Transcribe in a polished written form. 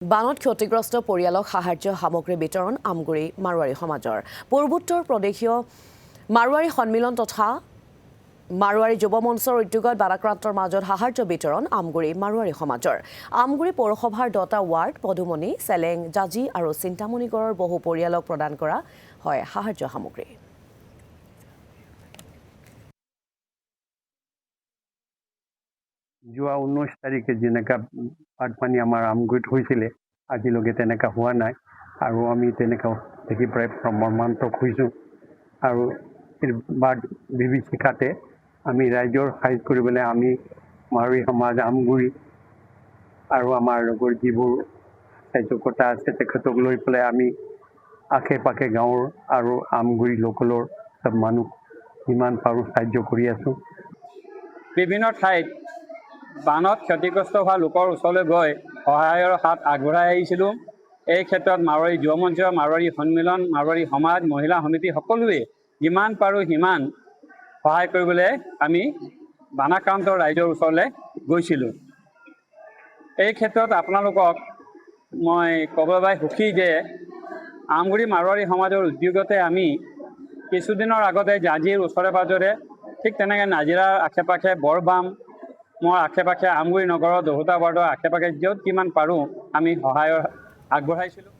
বানত ক্ষতিগ্ৰস্ত পৰিয়ালক সাহায্য সামগ্ৰী বিতৰণ আমগুৰি মাৰোৱাৰী সমাজৰ পূৰ্বোত্তৰ প্ৰদেশীয় মাৰোৱাৰী সন্মিলন তথা মাৰোৱাৰী যুৱ মঞ্চৰ উদ্যোগত বানাক্ৰান্তৰ মাজত সাহায্য বিতৰণ আমগুৰি মাৰোৱাৰী সমাজৰ আমগুৰি পৌৰসভাৰ 10টা ৱাৰ্ড পদুমণি চেলেং জাজি আৰু চিন্তামণিগড়ৰ বহু পৰিয়ালক প্ৰদান কৰা হয় সাহায্য সামগ্ৰী। যোৱা 19 তাৰিখে যেনেকা বানপানী আমাৰ আমগুৰিত হৈছিলে আজিলৈকে তেনেকা হোৱা নাই আৰু আমি তেনেকা দেখি প্ৰায় মৰ্মান্তক হৈছোঁ আৰু বাদ বিভীষিকাতে আমি ৰাইজৰ সাহায্য কৰিবলৈ আমি মাৰোৱাৰী সমাজ আমগুৰি আৰু আমাৰ লগৰ যিবোৰ কাৰ্যকৰ্তা আছে তেখেতক লৈ পেলাই আমি আশে পাশে গাঁৱৰ আৰু আমগুৰি লোকেলৰ চব মানুহ যিমান পাৰোঁ সাহায্য কৰি আছোঁ। বিভিন্ন ঠাইত বানত ক্ষতিগ্ৰস্ত হোৱা লোকৰ ওচৰলৈ গৈ সহায়ৰ হাত আগবঢ়াই আহিছিলোঁ। এই ক্ষেত্ৰত মাৰোৱাৰী যুৱ মঞ্চ, মাৰোৱাৰী সন্মিলন, মাৰোৱাৰী সমাজ, মহিলা সমিতি সকলোৱে যিমান পাৰোঁ সিমান সহায় কৰিবলৈ আমি বানাক্ৰান্ত ৰাইজৰ ওচৰলৈ গৈছিলোঁ। এই ক্ষেত্ৰত আপোনালোকক মই ক'বলৈ পাই সুখী যে আমগুৰি মাৰোৱাৰী সমাজৰ উদ্যোগতে আমি কিছুদিনৰ আগতে জাজিৰ ওচৰে পাঁজৰে ঠিক তেনেকৈ নাজিৰাৰ আশে পাশে বৰবাম মোৰ আশে পাশে আমগুৰি নগৰৰ 10টা ৱাৰ্ডৰ আশে পাশে য'ত কিমান পাৰোঁ আমি সহায়ৰ আগবঢ়াইছিলোঁ।